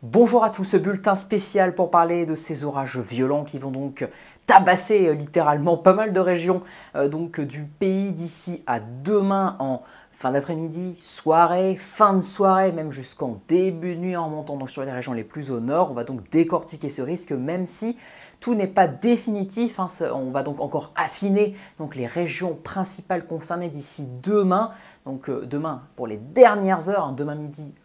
Bonjour à tous, ce bulletin spécial pour parler de ces orages violents qui vont donc tabasser littéralement pas mal de régions du pays d'ici à demain en fin d'après-midi, soirée, fin de soirée, même jusqu'en début de nuit en montant donc sur les régions les plus au nord. On va donc décortiquer ce risque même si tout n'est pas définitif, on va donc encore affiner donc les régions principales concernées d'ici demain. Donc demain pour les dernières heures, demain midi,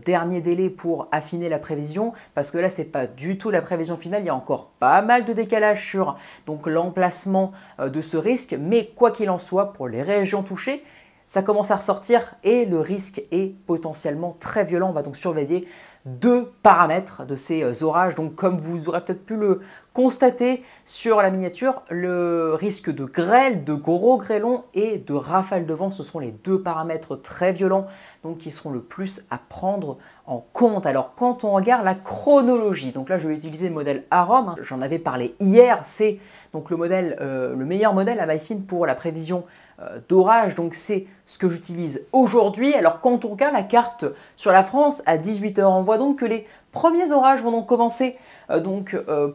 dernier délai pour affiner la prévision, parce que là c'est pas du tout la prévision finale, il y a encore pas mal de décalage sur l'emplacement de ce risque, mais quoi qu'il en soit, pour les régions touchées, ça commence à ressortir et le risque est potentiellement très violent. On va donc surveiller deux paramètres de ces orages. Donc comme vous aurez peut-être pu le constater sur la miniature, le risque de grêle, de gros grêlons et de rafales de vent, ce seront les deux paramètres très violents donc qui seront le plus à prendre en compte. Alors quand on regarde la chronologie, donc là je vais utiliser le modèle AROM, j'en avais parlé hier, c'est donc le modèle, le meilleur modèle à MyFin pour la prévision d'orage, donc c'est ce que j'utilise aujourd'hui. Alors quand on regarde la carte sur la France à 18 h, on voit donc que les premiers orages vont donc commencer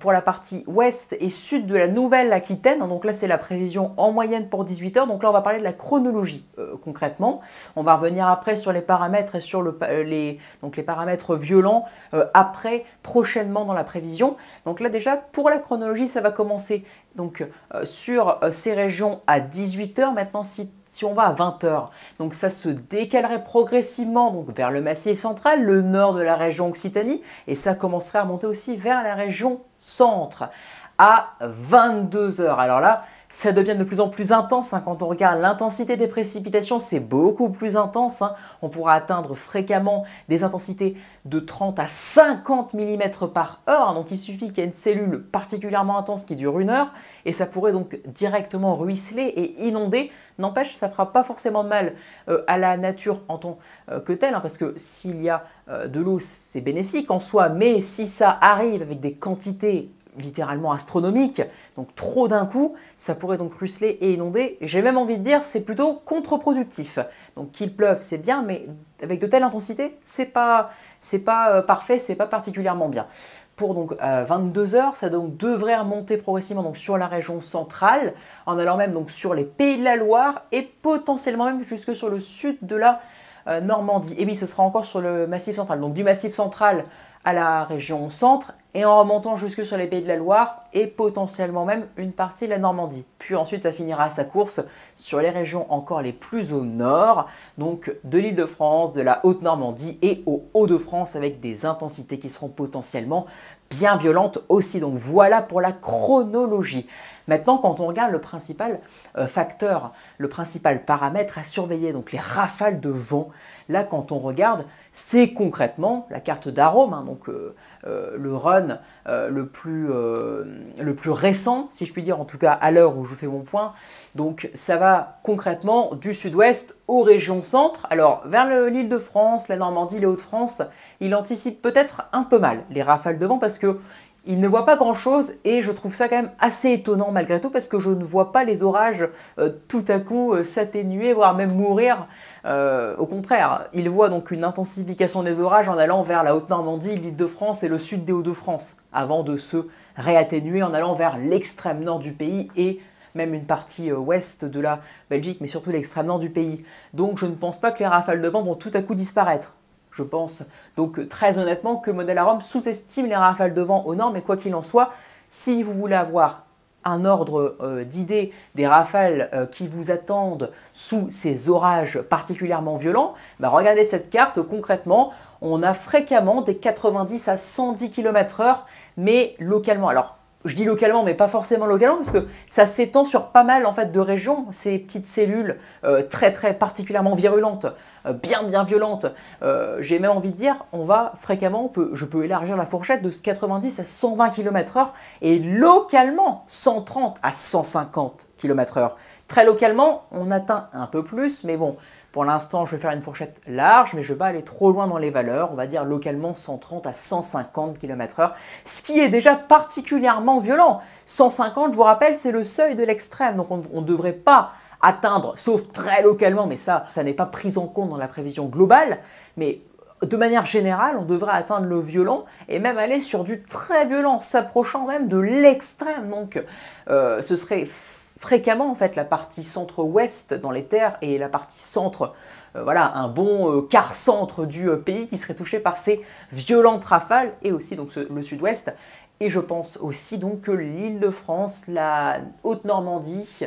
pour la partie ouest et sud de la Nouvelle-Aquitaine. Donc là c'est la prévision en moyenne pour 18 h. Donc là on va parler de la chronologie concrètement. On va revenir après sur les paramètres et sur les paramètres violents après prochainement dans la prévision. Donc là déjà pour la chronologie ça va commencer donc sur ces régions à 18 h. Maintenant si on va à 20 h, donc ça se décalerait progressivement donc vers le Massif central, le nord de la région Occitanie, et ça commencerait à monter aussi vers la région centre à 22 h. Alors là, ça devient de plus en plus intense. Quand on regarde l'intensité des précipitations, c'est beaucoup plus intense. On pourra atteindre fréquemment des intensités de 30 à 50 mm par heure. Donc il suffit qu'il y ait une cellule particulièrement intense qui dure 1 heure et ça pourrait donc directement ruisseler et inonder. N'empêche, ça ne fera pas forcément mal à la nature en tant que telle, parce que s'il y a de l'eau, c'est bénéfique en soi, mais si ça arrive avec des quantités littéralement astronomiques, donc trop d'un coup, ça pourrait donc ruisseler et inonder. J'ai même envie de dire c'est plutôt contre-productif. Donc qu'il pleuve, c'est bien, mais avec de telles intensités, c'est pas parfait, c'est pas particulièrement bien. Pour donc 22 h, ça donc devrait remonter progressivement donc sur la région centrale, en allant même donc sur les Pays de la Loire et potentiellement même jusque sur le sud de la Normandie. Et oui, ce sera encore sur le Massif central. Donc du Massif central à la région centre et en remontant jusque sur les Pays de la Loire et potentiellement même une partie de la Normandie. Puis ensuite ça finira sa course sur les régions encore les plus au nord, donc de l'Île-de-France, de la Haute-Normandie et au Hauts-de-France avec des intensités qui seront potentiellement bien violentes aussi. Donc voilà pour la chronologie. Maintenant, quand on regarde le principal facteur, le principal paramètre à surveiller, donc les rafales de vent, là quand on regarde, c'est concrètement la carte d'Arome, le run le plus récent, si je puis dire, en tout cas à l'heure où je fais mon point. Donc ça va concrètement du sud-ouest aux régions centre. Alors vers l'Île-de-France, la Normandie, les Hauts-de-France, il anticipe peut-être un peu mal les rafales de vent parce que il ne voit pas grand-chose et je trouve ça quand même assez étonnant malgré tout parce que je ne vois pas les orages tout à coup s'atténuer, voire même mourir. Au contraire, il voit donc une intensification des orages en allant vers la Haute-Normandie, l'Île-de-France et le sud des Hauts-de-France avant de se réatténuer en allant vers l'extrême nord du pays et même une partie ouest de la Belgique, mais surtout l'extrême nord du pays. Donc je ne pense pas que les rafales de vent vont tout à coup disparaître. Je pense donc très honnêtement que le modèle AROM sous-estime les rafales de vent au nord, mais quoi qu'il en soit, si vous voulez avoir un ordre d'idée des rafales qui vous attendent sous ces orages particulièrement violents, regardez cette carte concrètement, on a fréquemment des 90 à 110 km/h, mais localement. Alors, je dis localement, mais pas forcément localement, parce que ça s'étend sur pas mal en fait, de régions, ces petites cellules très particulièrement virulentes, bien violentes. J'ai même envie de dire, on va fréquemment, je peux élargir la fourchette de 90 à 120 km/h et localement 130 à 150 km/h. Très localement, on atteint un peu plus, mais bon, pour l'instant, je vais faire une fourchette large, mais je ne vais pas aller trop loin dans les valeurs. On va dire localement 130 à 150 km/h, ce qui est déjà particulièrement violent. 150, je vous rappelle, c'est le seuil de l'extrême, donc on ne devrait pas atteindre, sauf très localement, mais ça n'est pas pris en compte dans la prévision globale, mais de manière générale, on devrait atteindre le violent et même aller sur du très violent, s'approchant même de l'extrême. Donc ce serait fréquemment en fait la partie centre-ouest dans les terres et la partie centre, voilà, un bon quart centre du pays qui serait touché par ces violentes rafales, et aussi donc le sud-ouest. Et je pense aussi donc que l'Île-de-France, la Haute-Normandie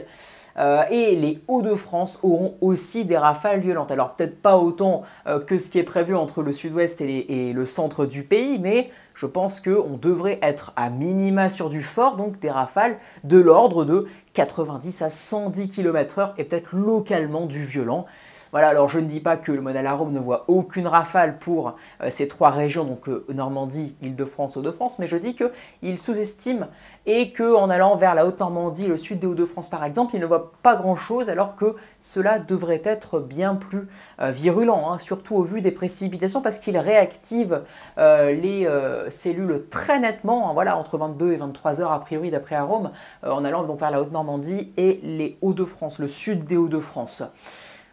et les Hauts-de-France auront aussi des rafales violentes. Alors peut-être pas autant que ce qui est prévu entre le sud-ouest et le centre du pays, mais je pense qu'on devrait être à minima sur du fort, donc des rafales de l'ordre de 90 à 110 km/h et peut-être localement du violent. Voilà, alors je ne dis pas que le modèle Arome ne voit aucune rafale pour ces trois régions, donc Normandie, Île-de-France, Hauts-de-France, mais je dis qu'il sous-estime et qu'en allant vers la Haute-Normandie, le sud des Hauts-de-France par exemple, il ne voit pas grand-chose, alors que cela devrait être bien plus virulent, hein, surtout au vu des précipitations, parce qu'il réactive les cellules très nettement, hein, voilà, entre 22 et 23 heures a priori d'après Arome, en allant donc vers la Haute-Normandie et les Hauts-de-France, le sud des Hauts-de-France.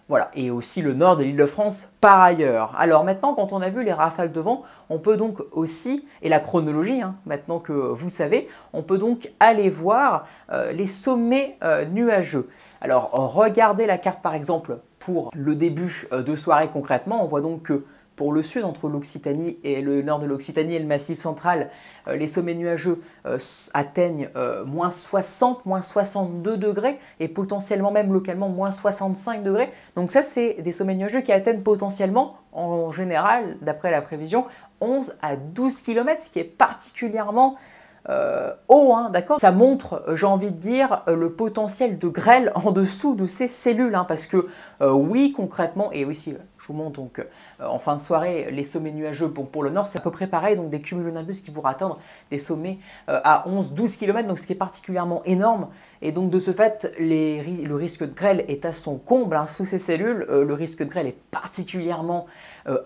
Voilà, et aussi le nord de l'Île-de-France par ailleurs. Alors maintenant, quand on a vu les rafales de vent, on peut donc aussi, et la chronologie, hein, maintenant que vous savez, on peut donc aller voir les sommets nuageux. Alors regardez la carte par exemple pour le début de soirée concrètement, on voit donc que pour le sud, entre l'Occitanie et le nord de l'Occitanie et le Massif central, les sommets nuageux atteignent moins 60, moins 62 degrés et potentiellement même localement moins 65 degrés. Donc ça, c'est des sommets nuageux qui atteignent potentiellement, en général, d'après la prévision, 11 à 12 km, ce qui est particulièrement haut, hein, d'accord. Ça montre, j'ai envie de dire, le potentiel de grêle en dessous de ces cellules, hein, parce que oui, concrètement, et aussi, je vous montre donc en fin de soirée les sommets nuageux pour le nord, c'est à peu près pareil, donc des cumulonimbus qui pourraient atteindre des sommets à 11-12 km, donc ce qui est particulièrement énorme. Et donc de ce fait, le risque de grêle est à son comble, hein, sous ces cellules. Le risque de grêle est particulièrement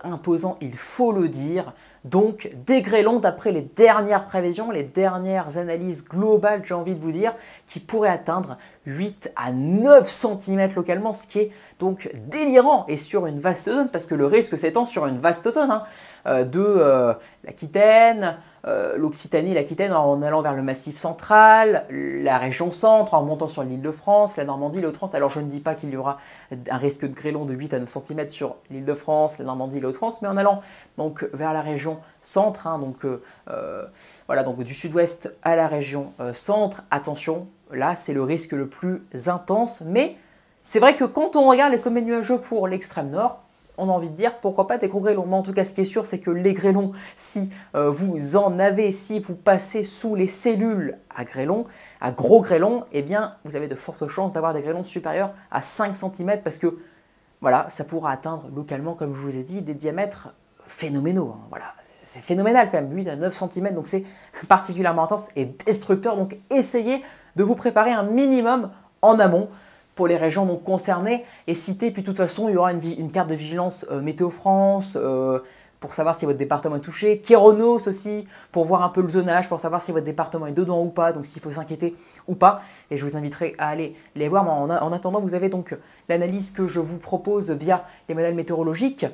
imposant, il faut le dire. Donc des grêlons d'après les dernières prévisions, les dernières analyses globales, j'ai envie de vous dire, qui pourraient atteindre 8 à 9 cm localement, ce qui est donc délirant et sur une vaste zone, parce que le risque s'étend sur une vaste zone, hein, de l'Aquitaine, l'Occitanie, l'Aquitaine en allant vers le Massif central, la région centre en montant sur l'Île-de-France, la Normandie, les Hauts-de-France. Alors je ne dis pas qu'il y aura un risque de grêlon de 8 à 9 cm sur l'Île-de-France, la Normandie, les Hauts-de-France, mais en allant donc vers la région centre, hein, donc voilà, donc du sud-ouest à la région centre, attention, là c'est le risque le plus intense, mais c'est vrai que quand on regarde les sommets nuageux pour l'extrême nord, on a envie de dire pourquoi pas des gros grêlons. Mais en tout cas, ce qui est sûr, c'est que les grêlons, si vous en avez, si vous passez sous les cellules à grêlons, à gros grêlons, eh bien, vous avez de fortes chances d'avoir des grêlons supérieurs à 5 cm parce que, voilà, ça pourra atteindre localement, comme je vous ai dit, des diamètres phénoménaux. Hein. Voilà, c'est phénoménal quand même, 8 à 9 cm, donc c'est particulièrement intense et destructeur. Donc, essayez de vous préparer un minimum en amont pour les régions donc concernées et citées. Puis de toute façon, il y aura une carte de vigilance Météo France pour savoir si votre département est touché. Kéronos aussi, pour voir un peu le zonage, pour savoir si votre département est dedans ou pas, donc s'il faut s'inquiéter ou pas. Et je vous inviterai à aller les voir. Mais en attendant, vous avez donc l'analyse que je vous propose via les modèles météorologiques.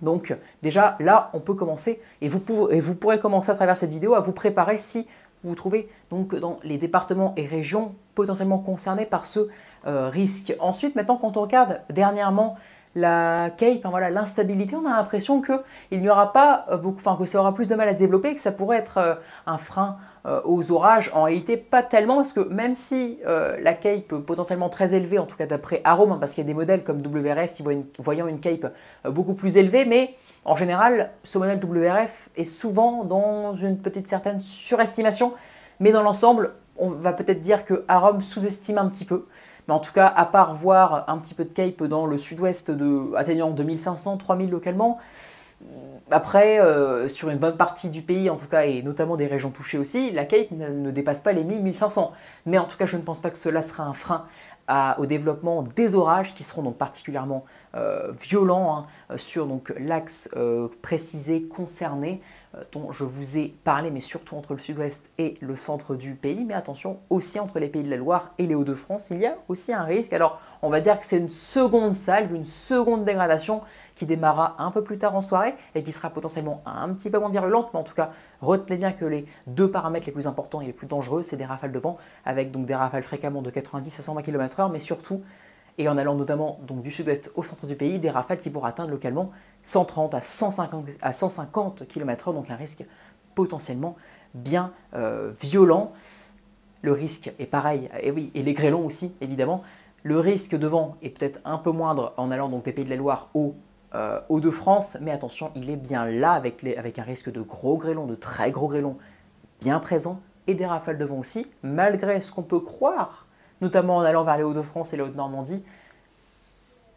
Donc déjà, là, on peut commencer et vous pourrez commencer à travers cette vidéo à vous préparer si vous vous trouvez donc dans les départements et régions potentiellement concernés par ce risque. Ensuite, maintenant, quand on regarde dernièrement la Cape, hein, voilà, l'instabilité, on a l'impression qu'il n'y aura pas beaucoup, enfin que ça aura plus de mal à se développer et que ça pourrait être un frein aux orages. En réalité, pas tellement, parce que même si la Cape potentiellement très élevée, en tout cas d'après Arome, hein, parce qu'il y a des modèles comme WRF qui voyant une Cape beaucoup plus élevée, mais en général, ce modèle WRF est souvent dans une petite certaine surestimation, mais dans l'ensemble, on va peut-être dire que Arome sous-estime un petit peu. Mais en tout cas, à part voir un petit peu de Cape dans le sud-ouest atteignant 2500, 3000 localement, après, sur une bonne partie du pays, en tout cas, et notamment des régions touchées aussi, la Cape ne dépasse pas les 1000, 1500. Mais en tout cas, je ne pense pas que cela sera un frein au développement des orages qui seront donc particulièrement violents sur l'axe précisé concerné dont je vous ai parlé, mais surtout entre le sud-ouest et le centre du pays. Mais attention, aussi entre les Pays de la Loire et les Hauts-de-France, il y a aussi un risque. Alors, on va dire que c'est une seconde salve, une seconde dégradation qui démarrera un peu plus tard en soirée et qui sera potentiellement un petit peu moins virulente. Mais en tout cas, retenez bien que les deux paramètres les plus importants et les plus dangereux, c'est des rafales de vent, avec donc des rafales fréquemment de 90 à 120 km/h, mais surtout, et en allant notamment du sud-ouest au centre du pays, des rafales qui pourraient atteindre localement 130 à 150 km/h, donc un risque potentiellement bien violent. Le risque est pareil, et oui, et les grêlons aussi, évidemment. Le risque de vent est peut-être un peu moindre en allant des Pays de la Loire aux Hauts-de-France, mais attention, il est bien là avec un risque de gros grêlons, de très gros grêlons bien présents, et des rafales de vent aussi, malgré ce qu'on peut croire, notamment en allant vers les Hauts-de-France et les Hautes-Normandie.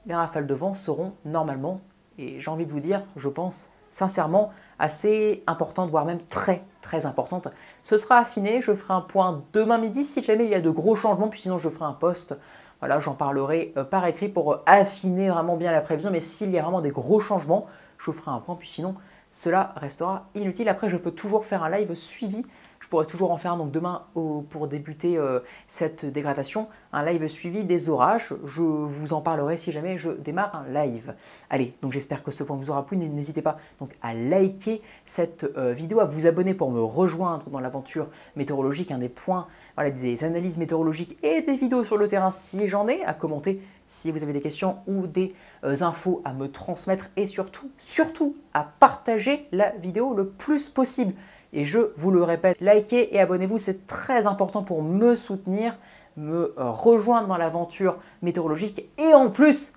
Les rafales de vent seront normalement, et j'ai envie de vous dire, je pense sincèrement, assez importantes, voire même très très importantes. Ce sera affiné, je ferai un point demain midi si jamais il y a de gros changements, puis sinon je ferai un post, voilà, j'en parlerai par écrit pour affiner vraiment bien la prévision, mais s'il y a vraiment des gros changements, je ferai un point, puis sinon cela restera inutile. Après, je peux toujours faire un live suivi. Je pourrais toujours en faire un demain pour débuter cette dégradation, un live suivi des orages. Je vous en parlerai si jamais je démarre un live. Allez, donc j'espère que ce point vous aura plu. N'hésitez pas donc à liker cette vidéo, à vous abonner pour me rejoindre dans l'aventure météorologique, des points, voilà, des analyses météorologiques et des vidéos sur le terrain si j'en ai, à commenter si vous avez des questions ou des infos à me transmettre et surtout à partager la vidéo le plus possible. Et je vous le répète, likez et abonnez-vous, c'est très important pour me soutenir, me rejoindre dans l'aventure météorologique. Et en plus,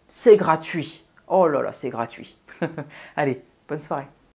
c'est gratuit. Oh là là, c'est gratuit. Allez, bonne soirée.